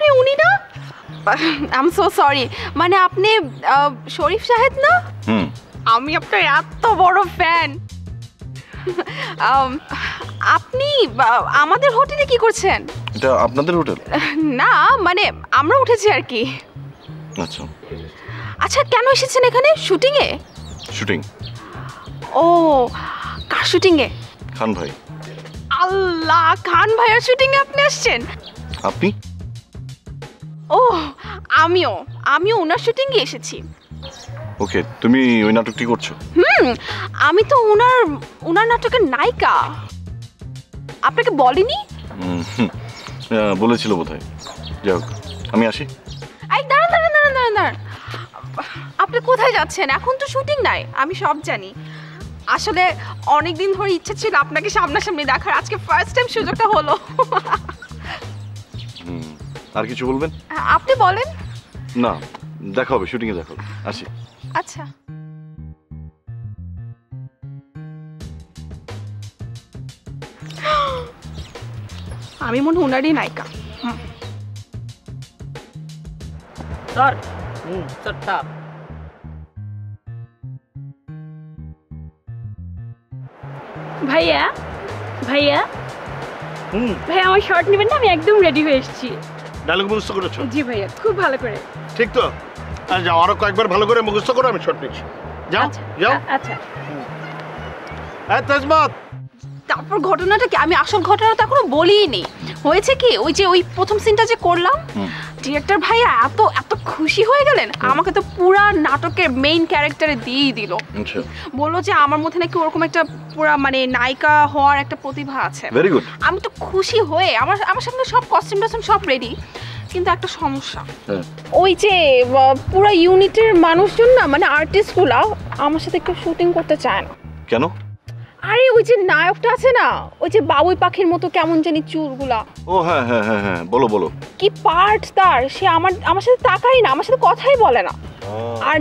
আপনি উনি না? আই এম সো সরি, মানে আপনি শরীফ শাহেদ না? আমি আপনার এত বড় ফ্যান। আপনি আমাদের হোটেলে কি করছেন? এটা আপনাদের হোটেল? না মানে আমরা উঠেছি আর কি। আচ্ছা আচ্ছা, কেন এসেছেন এখানে? শুটিং এ? শুটিং। ও, কার শুটিং এ? খান ভাই। আল্লাহ, খান ভাইয়ের শুটিং এ আপনি আসছেন? আপনি? ও, আমিও ওনার শুটিং এ এসেছি। ওকে, তুমি ওই নাটকটি করছো? আমি তো ওনার নাটকের নায়িকা। আপনাকে বলেনি? বলেছিল বোধহয়। যাই হোক, আমি আসি। এই দাঁড়ান, আপনি কোথায় যাচ্ছেন? এখন তো শুটিং নাই। আমি সব জানি। আসলে অনেকদিন ধরে ইচ্ছা ছিল আপনাকে সামনাসামনি দেখার, আজকে ফার্স্ট টাইম সুযোগটা হলো। আর কিছু বলবেন? আপনি বলেন। না, দেখা হবে, শুটিং এ দেখা হবে। আসি। আচ্ছা। আমি মনে ওনারই নায়িকা। স্যার স্যার ভাইয়া ভাইয়া ভাইয়া আমার শর্ট নেবেন না? আমি একদম রেডি হয়ে এসেছি। ডায়লগ মুখস্থ করেছো? জি ভাইয়া, খুব ভালো করে। ঠিক তো? আর যাও, আরো কয়েকবার ভালো করে মুখস্থ করো, আমি শর্ট নিচ্ছি। যাও যাও। আচ্ছা। এই তেজমত, তারপর ঘটনাটা কি? আমি আসল ঘটনাটা এখনো বলিই নি। হয়েছে কি, ওই প্রথম সিনটা যে করলাম, ডিরেক্টর ভাইয়া এত খুশি হয়ে গেলেন, আমাকে তো পুরা নাটকের মেইন ক্যারেক্টারে দিয়েই দিল। বললো যে আমার মধ্যে নাকি ওরকম একটা পুরা মানে নায়িকা হওয়ার একটা প্রতিভা আছে। Very good. আমি তো খুশি হয়ে আমার সামনে সব কস্টিউম টস্টিউম সব রেডি, কিন্তু একটা সমস্যা। ওই যে পুরা ইউনিটের মানুষজন না, মানে আর্টিস্টগুলা আমার সাথে একটু শুটিং করতে চায় না। কেন? আরে ওই যে নায়কটা আছে না, ওই যে বাবুই পাখির মতো কেমন জানি চুলগুলা। ও হ্যাঁ, বলো। কি পার্ট তার, সে আমার সাথে তাকাই না, আমার সাথে কথাই বলে না। আর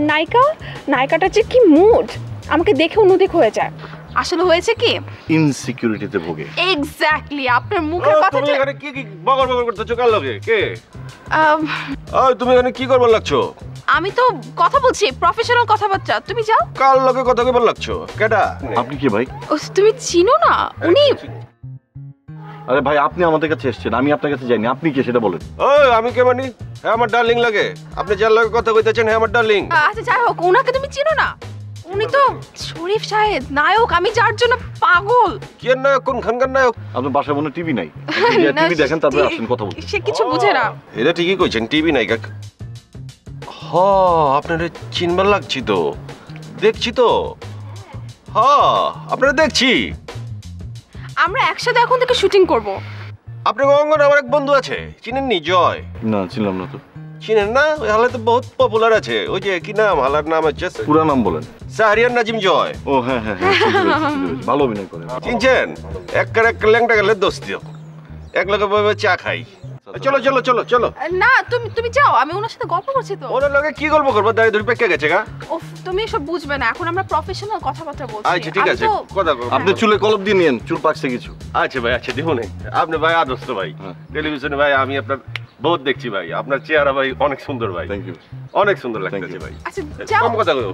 নায়িকাটা যে কি মুড, আমাকে দেখে অন্যদিক হয়ে যায়। আসলে হয়েছে কি, ইনসিকিউরিটিতে ভোগে। এক্স্যাক্টলি আপনার মুখের কথা। তুমি এখানে কি বগর করতেছো? কার লগে? কে? ওই তুমি এখানে কি করবার লাগছো? আমি তো কথা বলছি, প্রফেশনাল কথাবার্তা। তুমি যাও। কার লগে কথা কইবার লাগছো? কেডা? আপনি কি ভাই? ও, তুমি চিনো না? উনি। আরে ভাই, আপনি আমাদের কাছে এসেছেন, আমি আপনার কাছে যাইনি। আপনি কে সেটা বলেন। ওই আমি কে মানি? হ্যাঁ, আমার ডার্লিং লাগে। আপনি যার লগে কথা কইতেছেন, হ্যাঁ আমার ডার্লিং। আচ্ছা যাই হোক, ওনাকে তুমি চিনো না? উনি তো শরীফ শাহেদ, নায়ক। আমি যার জন্য পাগল। কি নায়ক? কোন খানকার নায়ক? আপনার বাসায় মনে টিভি নাই? টিভি দেখেন, তারপরে আসেন কথা বলতে। সে কিছু বুঝে না। এটা ঠিকই কইছেন, টিভি নাই কাক। আপনারে চিনবার লাগছি তো, দেখছি তো। আপনারা দেখছি। আমরা একসাথে এখন থেকে শুটিং করব। আপনার অঙ্গন আমার এক বন্ধু আছে, চিনেননি? জয়। না, চিনলাম না তো। চিনেন না? ওই হালে তো বহুত পপুলার আছে। ওই যে কি নাম, হালার নাম হচ্ছে, পুরো নাম বলেন। শাহরিয়ার নাজিম জয়। ও হ্যাঁ, ভালো অভিনয় করে। চিনছেন? এক ল্যাংটা গেলে দোষ দিও, এক লগে বসে চা খাই। চলো। না, তুমি যাও, আমি ওনার সাথে গল্প করছি তো। ওনার লগে কি গল্প করবো? দাঁড়িয়ে ধরে পেকে গেছে গা। ওফ, তুমি এসব বুঝবে না। এখন আমরা প্রফেশনাল কথাবার্তা বলছি। আচ্ছা ঠিক আছে, কথা বল। আপনি চুলে কলপ দিয়ে নিয়েন, চুল পাকছে কিছু। আচ্ছা ভাই, আচ্ছা দেখুন, আপনি ভাই আদর্শ ভাই, টেলিভিশনে ভাই আমি আপনার বহুত দেখছি ভাই। আপনার চেহারা ভাই অনেক সুন্দর ভাই। Thank you. অনেক সুন্দর লাগছে ভাই। আচ্ছা যাও। কম কথা কইও।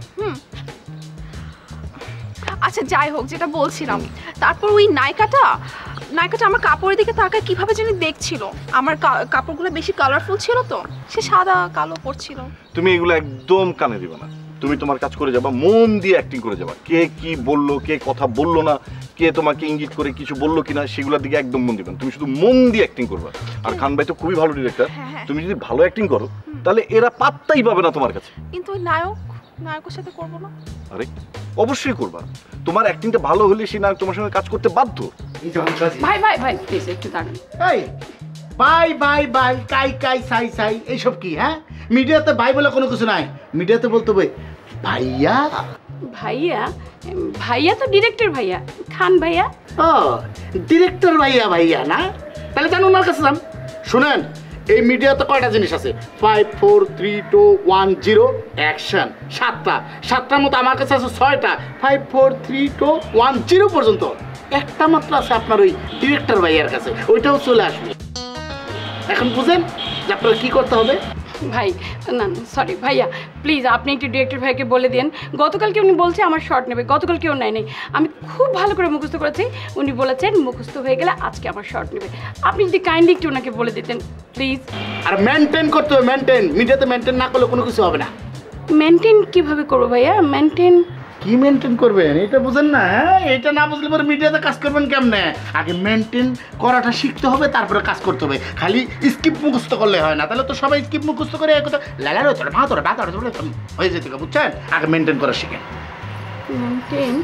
আচ্ছা যাই হোক, যেটা বলছিলাম, তারপর ওই নায়িকাটা আমার কাপড়ের দিকে তাকায় কিভাবে জানি দেখছিল। আমার কাপড়গুলো বেশি কালারফুল ছিল তো, সে সাদা কালো পরছিল। তুমি এগুলো একদম কানে দিবে না। তুমি তোমার কাজ করে যাবা, মন দিয়ে অ্যাক্টিং করে যাবা। কে কি বললো, কে কথা বললো না, কে তোমাকে ইঙ্গিত করে কিছু বললো কিনা, সেগুলোর দিকে একদম মন দিবে না। তুমি শুধু মন দিয়ে অ্যাক্টিং করবা। আর খান ভাই তো খুবই ভালো ডিরেক্টর। তুমি যদি ভালো অ্যাক্টিং করো, তাহলে এরা পাত্তাই পাবে না তোমার কাছে। কিন্তু ওই নায়কের সাথে করবো না? আরে অবশ্যই করবা। তোমার অ্যাক্টিংটা ভালো হলে সেই নায়ক তোমার সঙ্গে কাজ করতে বাধ্য। ভাই প্লিজ একটু দাঁড়ান। এই বাই কাই সাই এইসব কি? হ্যাঁ, মিডিয়াতে ভাই বলে কোনো কিছু নাই। মিডিয়াতে বলতে হবে ভাইয়া। ভাইয়া তো ডিরেক্টর ভাইয়া, খান ভাইয়া। ও, ডিরেক্টর ভাইয়া না? তাহলে কেন ওনার কাছে যান? শুনেন, এই মিডিয়াতে কয়টা জিনিস আছে? 5 4 3 2 1 0 অ্যাকশন। সাতটার মতো আমার কাছে আছে 6টা। 5 4 3 2 1 0 পর্যন্ত। একটা মাত্র আছে আপনার ওই ডিরেক্টর ভাইয়ার কাছে, ওইটাও চলে আসবে। এখন বুঝেন? যে আপনার কি করতে হবে। ভাই না সরি ভাইয়া প্লিজ আপনি একটু ডিরেক্টর ভাইকে বলে দিন। গতকালকে উনি বলছে আমার শর্ট নেবে, গতকাল কেউ নেয় নাই। আমি খুব ভালো করে মুখস্থ করেছি, উনি বলেছেন মুখস্থ হয়ে গেলে আজকে আমার শর্ট নেবে। আপনি যদি কাইন্ডলি একটু ওনাকে বলে দিতেন প্লিজ। আর মেনটেন করতে হবে, মেনটেন। মিডিয়াতে মেনটেন না করলে কোনো কিছু হবে না। মেনটেন কিভাবে করবো ভাইয়া? মেনটেন কি মেনটেন করবেন এটা বুঝেন না? হ্যাঁ, এটা না বুঝলে পরে মিডিয়াতে কাজ করবেন কেমনে? আগে মেনটেন করাটা শিখতে হবে, তারপরে কাজ করতে হবে। খালি স্কিপ মুখস্থ করলে হয় না, তাহলে তো সবাই স্কিপ মুখস্থ করে এক কথা লালার হচ্ছে ভাতরে হয়ে যেতে, বুঝছেন? আগে মেনটেন করা শিখেন। মেনটেন